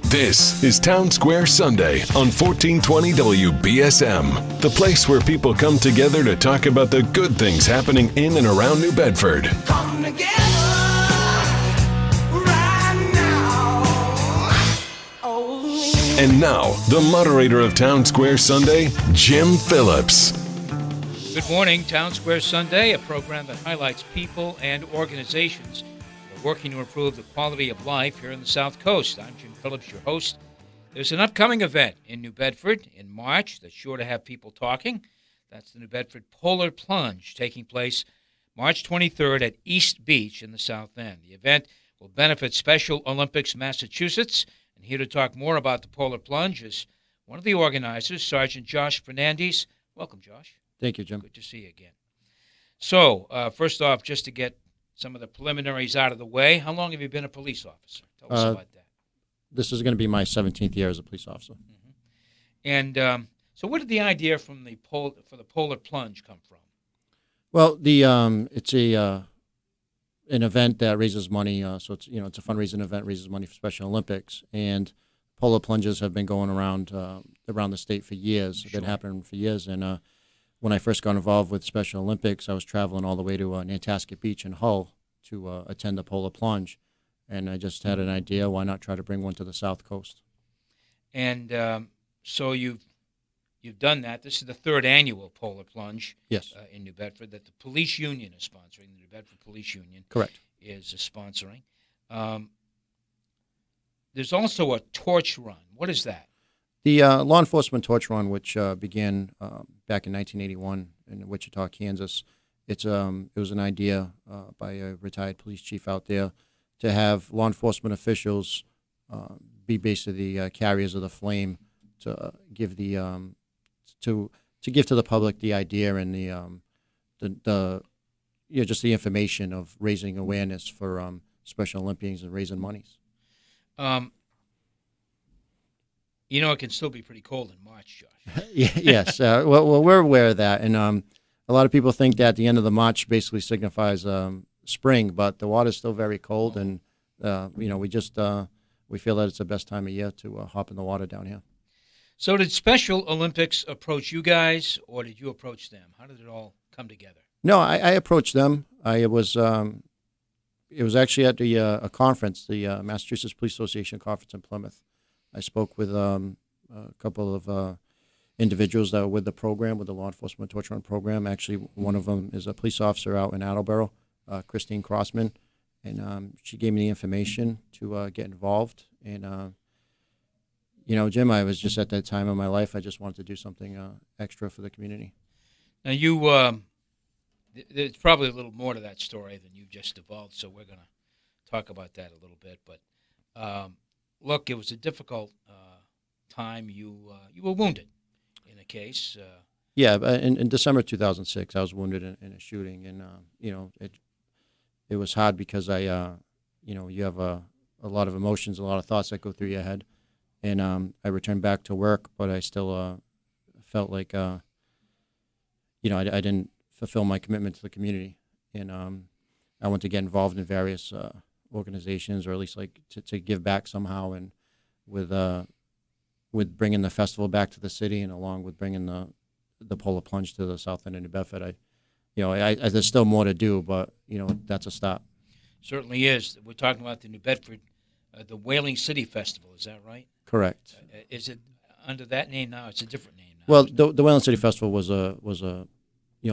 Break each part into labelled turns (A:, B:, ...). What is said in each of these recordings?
A: This is Townsquare Sunday on 1420 WBSM, the place where people come together to talk about the good things happening in and around New Bedford.
B: Come together right now. Oh.
A: And now, the moderator of Townsquare Sunday, Jim Phillips.
C: Good morning, Townsquare Sunday, a program that highlights people and organizations that are working to improve the quality of life here in the South Coast. I'm Jim Phillips, your host. There's an upcoming event in New Bedford in March that's sure to have people talking. That's the New Bedford Polar Plunge, taking place March 23rd at East Beach in the South End. The event will benefit Special Olympics Massachusetts. And here to talk more about the Polar Plunge is one of the organizers, Sergeant Josh Fernandez. Welcome, Josh.
D: Thank you, Jim.
C: Good to see you again. So, first off, just to get some of the preliminaries out of the way, how long have you been a police officer? Tell us about that.
D: This is going to be my 17th year as a police officer.
C: Mm-hmm. And so where did the idea for the Polar Plunge come from?
D: Well, it's an event that raises money. So it's a fundraising event, raises money for Special Olympics, and Polar Plunges have been going around the state for years. Sure. They've been happening for years, and when I first got involved with Special Olympics, I was traveling all the way to Nantasket Beach in Hull to attend the Polar Plunge, and I just had an idea, why not try to bring one to the South Coast? And
C: so you've done that. This is the third annual Polar Plunge.
D: Yes.
C: In New Bedford that the police union is sponsoring. The New Bedford Police Union.
D: Correct.
C: Is sponsoring. There's also a torch run. What is that?
D: The law enforcement torch run, which began back in 1981 in Wichita, Kansas, it was an idea by a retired police chief out there to have law enforcement officials be basically the carriers of the flame to give to give to the public the idea and just the information of raising awareness for Special Olympians and raising monies.
C: It can still be pretty cold in March, Josh.
D: Yes. Well, we're aware of that. And a lot of people think that the end of the March basically signifies spring, but the water's still very cold.
C: Oh.
D: And, we feel that it's the best time of year to hop in the water down here.
C: So did Special Olympics approach you guys, or did you approach them? How did it all come together?
D: No, I approached them. It was actually at a conference, the Massachusetts Police Association conference in Plymouth. I spoke with a couple of individuals that were with the program, with the law enforcement torch run program. Actually, one of them is a police officer out in Attleboro, Christine Crossman, and she gave me the information to get involved. And, Jim, I was just at that time in my life, I just wanted to do something extra for the community.
C: Now, there's probably a little more to that story than you just divulged, so we're going to talk about that a little bit. But, look, it was a difficult time. You were wounded in a case.
D: Yeah, in December 2006, I was wounded in a shooting, and it was hard because you have a lot of emotions, a lot of thoughts that go through your head, and I returned back to work, but I still felt like I didn't fulfill my commitment to the community, and I want to get involved in various organizations, or at least like to give back somehow, and with bringing the festival back to the city, and along with bringing the Polar Plunge to the South End of New Bedford, there's still more to do, but that's a start.
C: Certainly is. We're talking about the New Bedford, the Whaling City Festival. Is that right?
D: Correct.
C: Is it under that name now? It's a different name now.
D: Well, the Whaling City Festival was a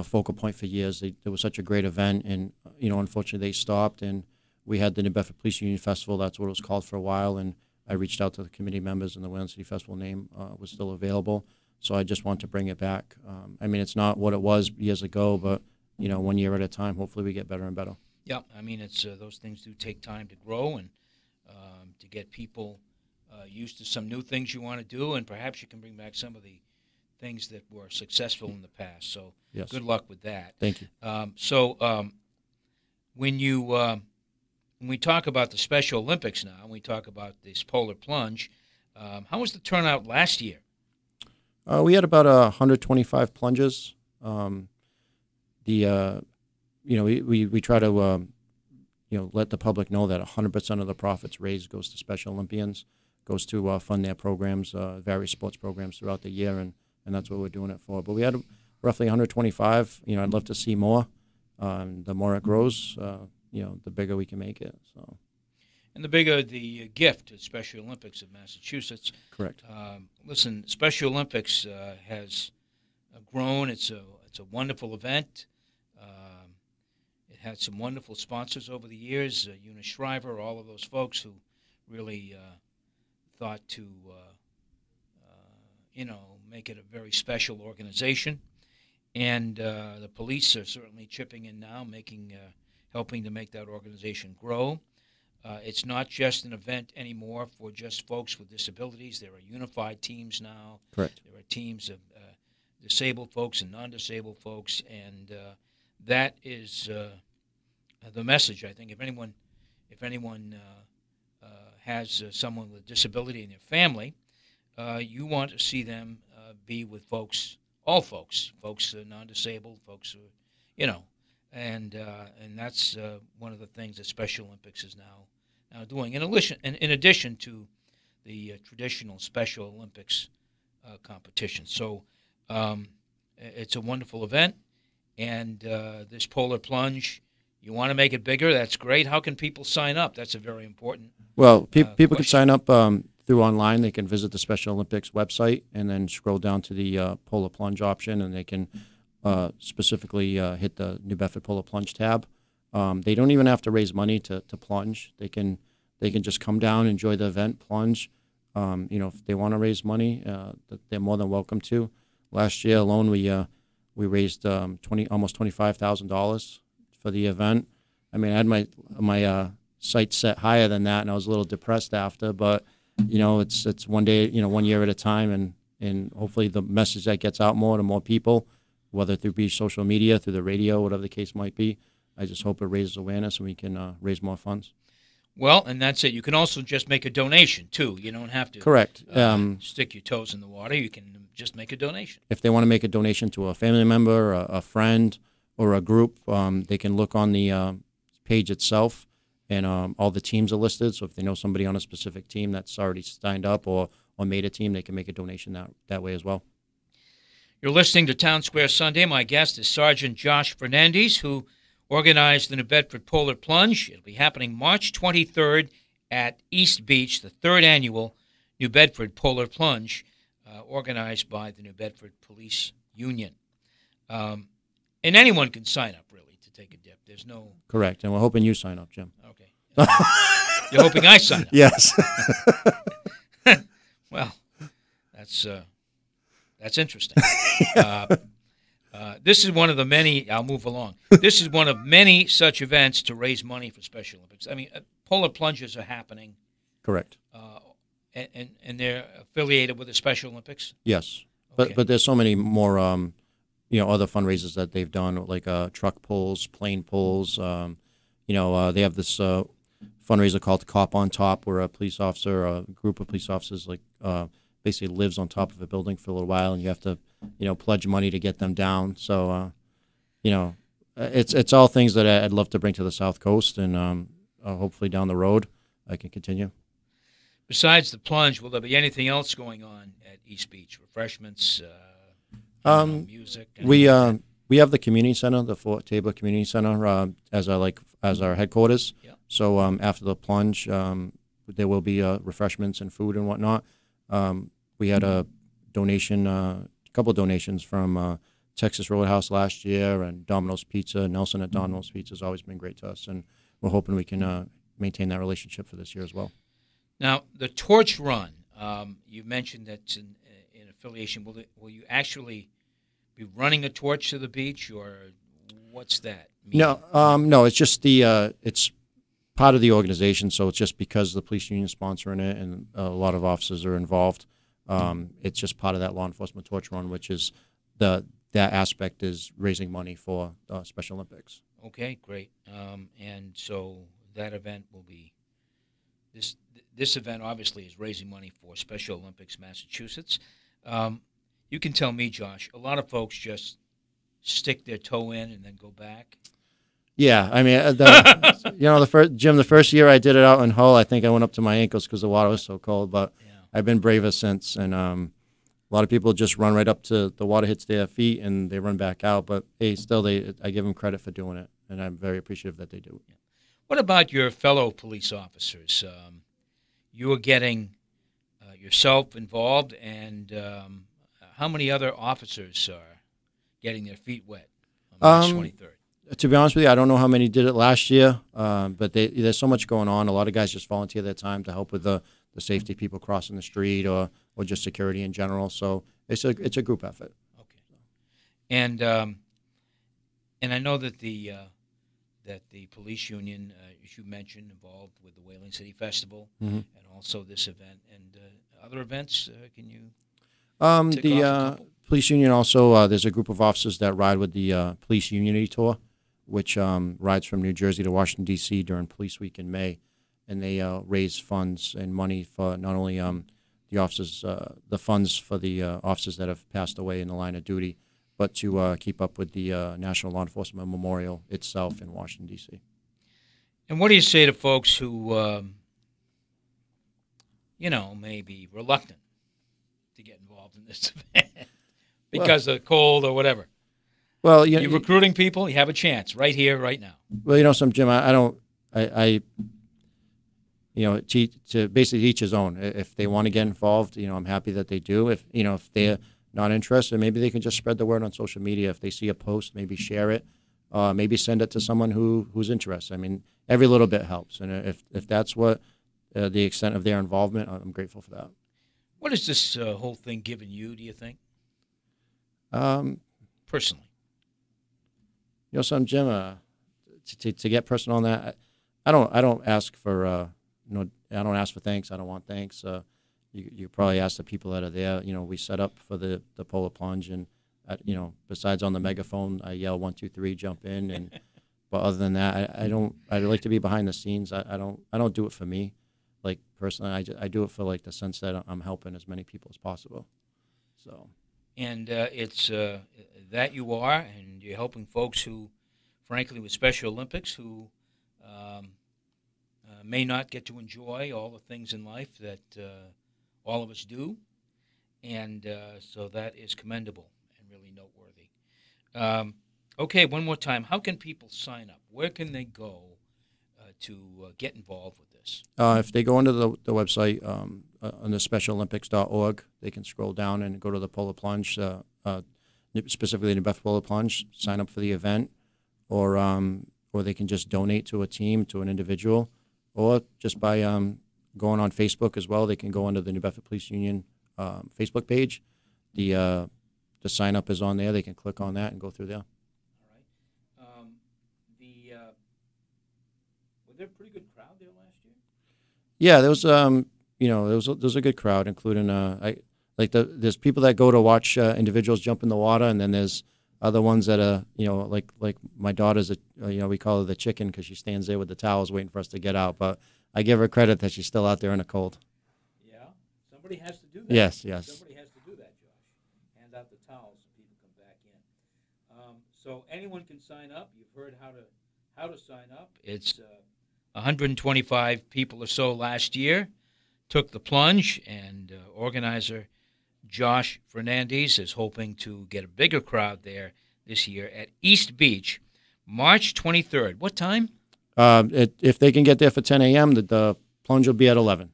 D: focal point for years. It was such a great event, and unfortunately they stopped, and we had the New Bedford Police Union Festival. That's what it was called for a while, and I reached out to the committee members, and the Whaling City Festival name was still available. So I just want to bring it back. It's not what it was years ago, but 1 year at a time. Hopefully, we get better and better.
C: Yeah, it's those things do take time to grow and to get people used to some new things you want to do, and perhaps you can bring back some of the things that were successful in the past. So
D: yes. Good
C: luck with that.
D: Thank you.
C: When we talk about the Special Olympics now, and we talk about this Polar Plunge, how was the turnout last year?
D: We had about 125 plunges. We try to let the public know that 100% of the profits raised goes to Special Olympians. goes to fund their programs, various sports programs throughout the year, and that's what we're doing it for. But we had roughly 125. I'd love to see more. The more it grows, the bigger we can make it. So.
C: And the bigger the gift to Special Olympics of Massachusetts.
D: Correct.
C: Listen, Special Olympics has grown. It's a wonderful event. It had some wonderful sponsors over the years. Eunice Shriver, all of those folks who really thought to, make it a very special organization. And the police are certainly chipping in now, helping to make that organization grow. It's not just an event anymore for just folks with disabilities. There are unified teams now.
D: Correct.
C: There are teams of disabled folks and non-disabled folks, and that is the message. I think if anyone has someone with a disability in their family, you want to see them be with folks, all folks, non-disabled, folks who, and that's one of the things that Special Olympics is now doing. In addition to the traditional Special Olympics competition, so it's a wonderful event, and this Polar Plunge. You want to make it bigger? That's great. How can people sign up? That's a very important.
D: Well, people can sign up through online. They can visit the Special Olympics website and then scroll down to the Polar Plunge option, and they can specifically hit the New Bedford Polar Plunge tab. They don't even have to raise money to plunge. They can just come down, enjoy the event, plunge. If they want to raise money, they're more than welcome to. Last year alone, we raised almost $25,000 for the event. I mean, I had my sights set higher than that, and I was a little depressed after. But it's one day, 1 year at a time, and hopefully the message that gets out more to more people, whether through social media, through the radio, whatever the case might be. I just hope it raises awareness and we can raise more funds.
C: Well, and that's it. You can also just make a donation, too. You don't have to
D: correct
C: stick your toes in the water. You can just make a donation.
D: If they want to make a donation to a family member, a friend, or a group, they can look on the page itself, and all the teams are listed. So if they know somebody on a specific team that's already signed up or made a team, they can make a donation that way as well.
C: You're listening to Townsquare Sunday. My guest is Sergeant Josh Fernandez, who organized the New Bedford Polar Plunge. It'll be happening March 23rd at East Beach, the third annual New Bedford Polar Plunge, organized by the New Bedford Police Union. And anyone can sign up, really, to take a dip. There's no...
D: Correct, and we're hoping you sign up, Jim.
C: Okay. You're hoping I sign up?
D: Yes.
C: Well, that's interesting. This is one of the many... I'll move along. This is one of many such events to raise money for Special Olympics. I mean, polar plunges are happening.
D: Correct.
C: And they're affiliated with the Special Olympics?
D: Yes.
C: Okay.
D: But there's so many more... other fundraisers that they've done, like truck pulls, plane pulls. They have this fundraiser called Cop on Top, where a group of police officers, basically lives on top of a building for a little while, and you have to, pledge money to get them down. So, it's all things that I'd love to bring to the South Coast, and hopefully down the road I can continue.
C: Besides the plunge, will there be anything else going on at East Beach? Refreshments? Music.
D: We have the community center, the Fort Tabor Community Center, as our headquarters.
C: Yep.
D: So after the plunge, there will be refreshments and food and whatnot. We had a couple of donations from Texas Roadhouse last year, and Domino's Pizza. Nelson at Domino's Pizza has always been great to us, and we're hoping we can maintain that relationship for this year as well.
C: Now, the torch run, you mentioned that's in affiliation. Will you actually be running a torch to the beach, or what's that mean?
D: No. It's just it's part of the organization, so it's just because the police union is sponsoring it and a lot of officers are involved. It's just part of that law enforcement torch run, which is that aspect is raising money for Special Olympics. Okay,
C: great. And so that event will be this event obviously is raising money for Special Olympics Massachusetts. You can tell me, Josh, a lot of folks just stick their toe in and then go back.
D: Yeah, I mean, the first year I did it out in Hull, I think I went up to my ankles because the water was so cold. But I've been braver since, and a lot of people just run right up to the water hits their feet and they run back out. But hey, still, I give them credit for doing it, and I'm very appreciative that they do it.
C: What about your fellow police officers? You are getting yourself involved, and how many other officers are getting their feet wet on March 23rd?
D: To be honest with you, I don't know how many did it last year, but there's so much going on. A lot of guys just volunteer their time to help with the safety, people crossing the street, or just security in general. So it's a group effort.
C: Okay, and I know that the police union, as you mentioned, involved with the Whaling City Festival and also this event and other events. Can you?
D: The police union also, there's a group of officers that ride with the Police Unity Tour, which rides from New Jersey to Washington, D.C. during Police Week in May, and they raise funds and money for not only the officers, the funds for the officers that have passed away in the line of duty, but to keep up with the National Law Enforcement Memorial itself in Washington, D.C.
C: And what do you say to folks who, may be reluctant to get involved in this event because of cold or whatever?
D: Well,
C: you're recruiting people. You have a chance right here, right now.
D: Well, Jim, to basically each his own. If they want to get involved, I'm happy that they do. If they're not interested, maybe they can just spread the word on social media. If they see a post, maybe share it. Maybe send it to someone who's interested. I mean, every little bit helps. And if that's what the extent of their involvement, I'm grateful for that.
C: What has this whole thing given you, do you think? Personally?
D: Jim, to get personal on that, I don't ask for I don't ask for thanks. I don't want thanks. You probably ask the people that are there. We set up for the polar plunge, and besides on the megaphone, I yell 1, 2, 3, jump in, and but other than that, I like to be behind the scenes. I don't do it for me, like personally. I do it for like the sense that I'm helping as many people as possible. So.
C: And it's that you are, and you're helping folks who, frankly, with Special Olympics, who may not get to enjoy all the things in life that all of us do. And so that is commendable and really noteworthy. Okay, one more time. How can people sign up? Where can they go to get involved with this?
D: If they go onto the website, on the specialolympics.org, they can scroll down and go to the Polar Plunge, specifically the Bedford Polar Plunge, sign up for the event, or they can just donate to a team, to an individual, or just by going on Facebook as well. They can go under the New Bedford Police Union Facebook page. The sign up is on there. They can click on that and go through there.
C: All right. Was there a pretty good crowd there last year?
D: Yeah, there was. There was a good crowd, including there's people that go to watch individuals jump in the water, and then there's other ones that are like my daughter's we call her the chicken because she stands there with the towels waiting for us to get out. But I give her credit that she's still out there in the cold.
C: Yeah, somebody has to do that.
D: Yes.
C: Somebody has to do that, Josh. Hand out the towels so people come back in. So anyone can sign up. You've heard how to sign up. It's 125 people or so last year took the plunge, and organizer Josh Fernandez is hoping to get a bigger crowd there this year at East Beach, March 23rd. What time?
D: If they can get there for 10 a.m., the plunge will be at 11.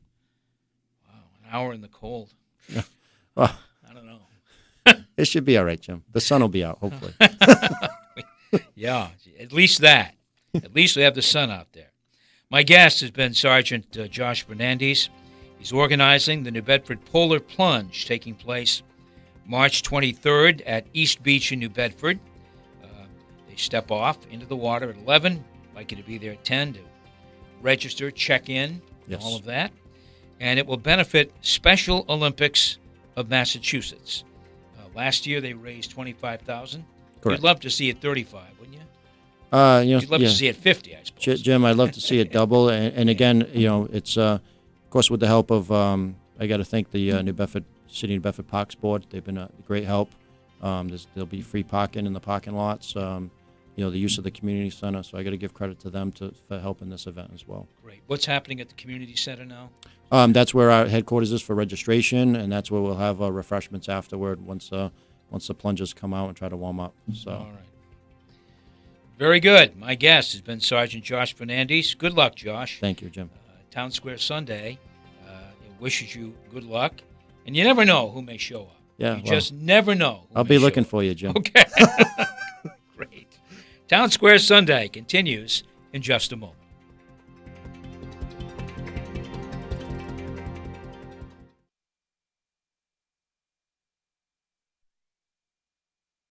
C: Wow, an hour in the cold.
D: Well,
C: I don't know.
D: It should be all right, Jim. The sun will be out, hopefully.
C: Yeah, at least that. At least we have the sun out there. My guest has been Sergeant Josh Fernandez. He's organizing the New Bedford Polar Plunge, taking place March 23rd at East Beach in New Bedford. They step off into the water at 11. I'd like you to be there at 10 to register, check in,
D: yes,
C: all of that. And it will benefit Special Olympics of Massachusetts. Last year they raised $25,000. You'd love to see it 35, wouldn't you? You'd love to see it 50, I suppose.
D: Jim, I'd love to see it double. And again, it's... Of course, with the help of, I got to thank the City New Bedford Parks Board. They've been a great help. There'll be free parking in the parking lots. the use of the community center. So I got to give credit to them for helping this event as well.
C: Great. What's happening at the community center now?
D: That's where our headquarters is for registration, and that's where we'll have refreshments afterward once the plungers come out and try to warm up. So.
C: All right. Very good. My guest has been Sergeant Josh Fernandez. Good luck, Josh.
D: Thank you, Jim.
C: Townsquare Sunday wishes you good luck, and you never know who may show up.
D: Yeah,
C: you just never know.
D: I'll be looking for you, Jim.
C: Okay. Great. Townsquare Sunday continues in just a moment.